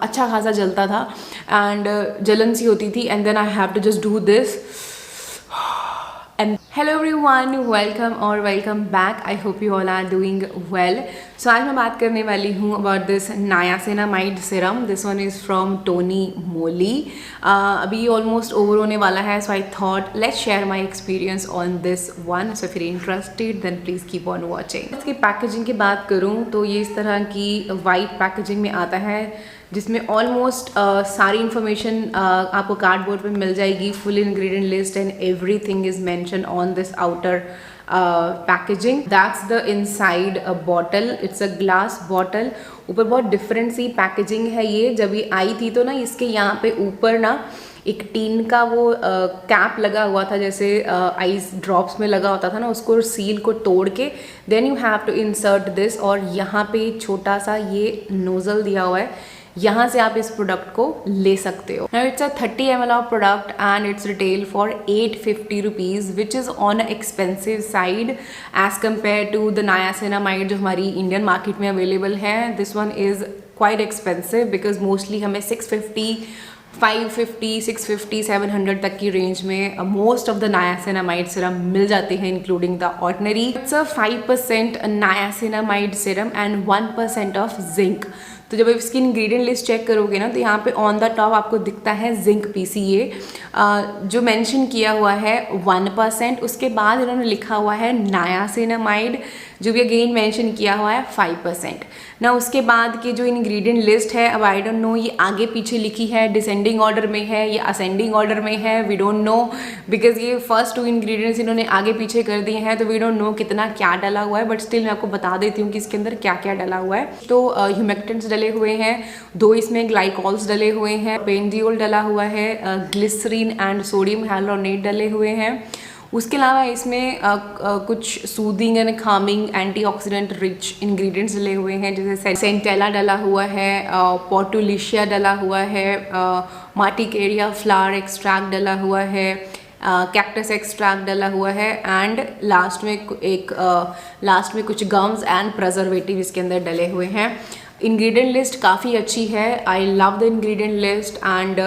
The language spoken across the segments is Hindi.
अच्छा खासा जलता था एंड जलन सी होती थी and then I have to just do this and hello everyone, welcome और welcome back. I hope you all are doing well. So आज मैं बात करने वाली हूँ about this niacinamide serum. This one is from Tony Moly. अभी ऑलमोस्ट ओवर होने वाला है, so I thought let's share my experience on this one. So if you interested then please keep on watching. इसकी पैकेजिंग की बात करूँ तो ये इस तरह की वाइट पैकेजिंग में आता है जिसमें ऑलमोस्ट सारी इन्फॉर्मेशन आपको कार्डबोर्ड पे मिल जाएगी। Full ingredient list and everything is mention on this outer packaging. That's the inside bottle. It's a glass bottle. ऊपर बहुत डिफरेंट सी पैकेजिंग है। ये जब ये आई थी तो ना इसके यहाँ पे ऊपर ना एक टीन का वो कैप लगा हुआ था, जैसे आइस ड्रॉप्स में लगा होता था ना, उसको सील को तोड़ के then you have to insert this. और यहाँ पे छोटा सा ये नोजल दिया हुआ है, यहाँ से आप इस प्रोडक्ट को ले सकते हो। Now it's a 30 ml of product and it's retail for 850 rupees which is on expensive side as compare to the niacinamide जो हमारी इंडियन मार्केट में अवेलेबल है। This one is quite expensive because mostly हमें 650, 550, 650, 700 तक की रेंज में most of the niacinamide serum मिल जाते हैं including the ordinary. It's a 5% niacinamide serum and 1% of zinc. तो जब आप इसकी इंग्रेडिएंट लिस्ट चेक करोगे ना तो यहाँ पे ऑन द टॉप आपको दिखता है जिंक PCA जो मेंशन किया हुआ है 1%। उसके बाद इन्होंने लिखा हुआ है नायासिनामाइड जो भी अगेन मेंशन किया हुआ है 5%। ना उसके बाद की जो इंग्रेडिएंट लिस्ट है, अब आई डोंट नो ये आगे पीछे लिखी है, डिसेंडिंग ऑर्डर में है या असेंडिंग ऑर्डर में है, वी डोंट नो बिकॉज ये फर्स्ट 2 इंग्रेडिएंट्स इन्होंने आगे पीछे कर दिए हैं तो वी डोंट नो कितना क्या डला हुआ है। बट स्टिल मैं आपको बता देती हूँ कि इसके अंदर क्या क्या डला हुआ है। तो ह्यूमेक्टेंट्स डले हुए हैं, 2 इसमें ग्लाइकॉल्स डले हुए हैं, पेंडियोल डला हुआ है, ग्लिसरीन एंड सोडियम हाइलोनेट डले हुए हैं। उसके अलावा इसमें कुछ soothing and Kameng antioxidant rich ingredients डले हुए हैं, जैसे सेंटेला डला हुआ है, पोर्टुलिशिया डला हुआ है, मार्टिकेरिया फ्लावर एक्सट्रैक्ट डला हुआ है, कैक्टस एक्सट्रैक्ट डला हुआ है एंड लास्ट में कुछ गम्स एंड प्रिजर्वेटिव इसके अंदर डले हुए हैं। इंग्रेडिएंट लिस्ट काफ़ी अच्छी है। I love the ingredient list and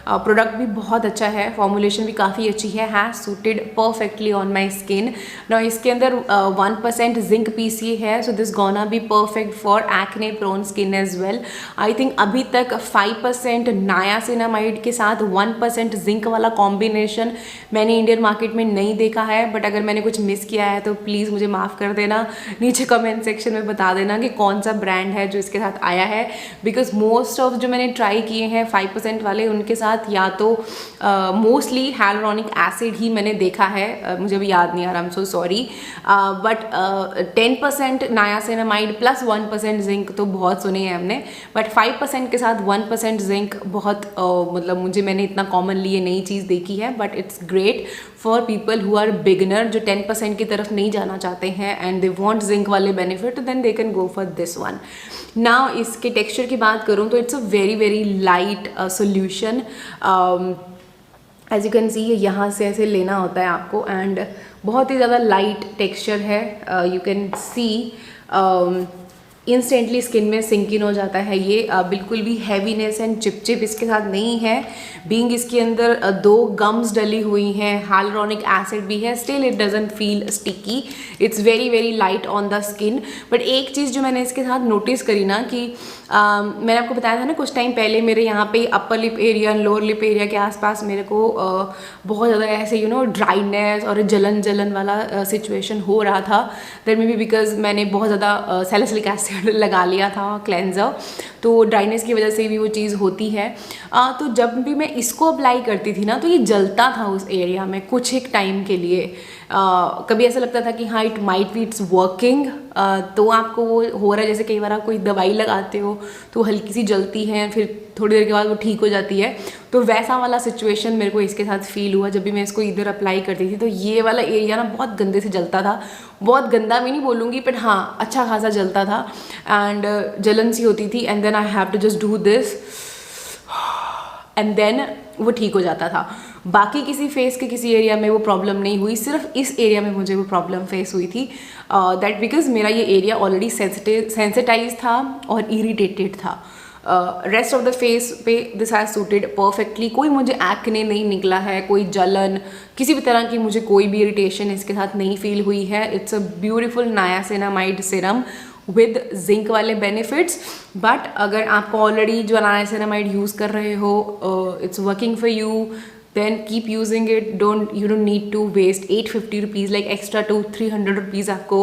product भी बहुत अच्छा है, फॉर्मुलेशन भी काफ़ी अच्छी है, has suited perfectly on my skin. ना इसके अंदर 1% जिंक PCA है, so this gonna be perfect for acne prone skin as well. I think अभी तक 5% नायासिनामाइड के साथ 1% जिंक वाला कॉम्बिनेशन मैंने इंडियन मार्केट में नहीं देखा है। बट अगर मैंने कुछ मिस किया है तो प्लीज़ मुझे माफ़ कर देना, नीचे कमेंट सेक्शन में बता देना कि कौन सा ब्रांड है जो इसके साथ आया है। बिकॉज मोस्ट ऑफ जो मैंने ट्राई किए हैं 5% वाले, उनके साथ या तो मोस्टली हाइलुरोनिक एसिड ही मैंने देखा है, मुझे भी याद नहीं आ रहा, I am so sorry. But 10% niacinamide plus 1% zinc तो बहुत सुने हैं हमने, बट 5% के साथ 1% जिंक बहुत मतलब मैंने इतना कॉमनली ये नई चीज़ देखी है। But it's great for people who are beginner जो 10% की तरफ नहीं जाना चाहते हैं एंड दे वांट जिंक वाले benefit, then they can go for this one. Now इसके टेक्सचर की बात करूँ तो it's a very very light solution. As you can see यहाँ से ऐसे लेना होता है आपको एंड बहुत ही ज़्यादा लाइट टेक्सचर है। You can C instantly skin में सिंक इन हो जाता है ये। बिल्कुल भी हैवीनेस एंड चिपचिप इसके साथ नहीं है। बीइंग इसके अंदर 2 गम्स डली हुई हैं, हाइलुरोनिक एसिड भी है, still it doesn't feel sticky. It's very very light on the skin. But एक चीज़ जो मैंने इसके साथ नोटिस करी ना कि मैंने आपको बताया था ना कुछ टाइम पहले मेरे यहाँ पे upper lip area lower lip area के आसपास मेरे को बहुत ज़्यादा ऐसे ड्राइनेस और जलन वाला सिचुएशन हो रहा था। दैट मे बी बिकॉज मैंने बहुत ज़्यादा सैलिसिलिक एसिड लगा लिया था क्लेंजर, तो ड्राइनेस की वजह से भी वो चीज़ होती है। तो जब भी मैं इसको अप्लाई करती थी ना तो ये जलता था उस एरिया में कुछ एक टाइम के लिए। कभी ऐसा लगता था कि हाँ it might be it's working, तो आपको वो हो रहा है जैसे कई बार आप कोई दवाई लगाते हो तो हल्की सी जलती है, फिर थोड़ी देर के बाद वो ठीक हो जाती है। तो वैसा वाला सिचुएशन मेरे को इसके साथ फील हुआ जब भी मैं इसको इधर अप्लाई करती थी। तो ये वाला एरिया ना बहुत गंदे से जलता था, बहुत गंदा भी नहीं बोलूँगी बट हाँ अच्छा खासा जलता था एंड जलन सी होती थी and then I have to just do this and then वो ठीक हो जाता था। बाकी किसी फेस के किसी एरिया में वो प्रॉब्लम नहीं हुई, सिर्फ इस एरिया में मुझे वो प्रॉब्लम फेस हुई थी। दैट बिकॉज मेरा ये एरिया ऑलरेडी सेंसिटाइज था और इरिटेटेड था। रेस्ट ऑफ द फेस पे दिस हैज़ सूटेड परफेक्टली। कोई मुझे एक्ने नहीं निकला है, कोई जलन, किसी भी तरह की मुझे कोई भी इरिटेशन इसके साथ नहीं फील हुई है। It's a beautiful niacinamide serum with zinc वाले बेनिफिट्स। बट अगर आपको ऑलरेडी जो नायासिनामाइड यूज़ कर रहे हो it's working for you, then keep using it. You don't need to waste 850 rupees like extra to 300 rupees आपको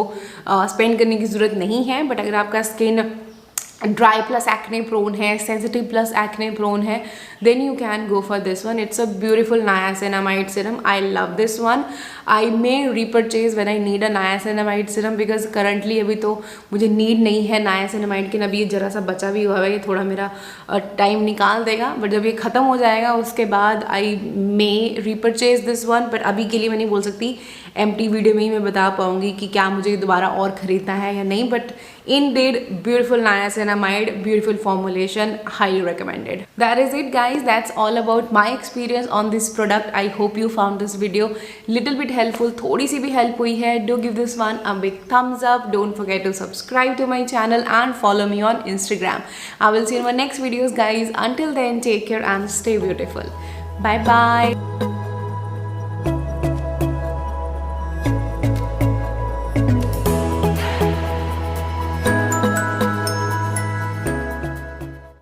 स्पेंड करने की ज़रूरत नहीं है। बट अगर आपका skin dry plus acne prone है, सेंसिटिव प्लस एक्ने प्रोन है, then you can go for this one. It's a beautiful niacinamide serum. I love this one. I may repurchase when I need a niacinamide serum, because currently अभी तो मुझे नीड नहीं है नायासिनामाइड की। अभी ये जरा सा बचा भी हुआ है, ये थोड़ा मेरा टाइम निकाल देगा, बट जब ये ख़त्म हो जाएगा उसके बाद आई may repurchase this one. But अभी के लिए मैं नहीं बोल सकती, एम्प्टी वीडियो में ही मैं बता पाऊँगी कि क्या मुझे दोबारा और ख़रीदना है या नहीं। But indeed beautiful niacinamide, beautiful formulation, highly recommended. That is it guys, that's all about my experience on this product. I hope you found this video little bit helpful, थोड़ी सी भी help हुई है। Do give this one a big thumbs up. Don't forget to subscribe to my channel and follow me on Instagram. I will see you in my next videos guys. Until then, take care and stay beautiful. Bye bye.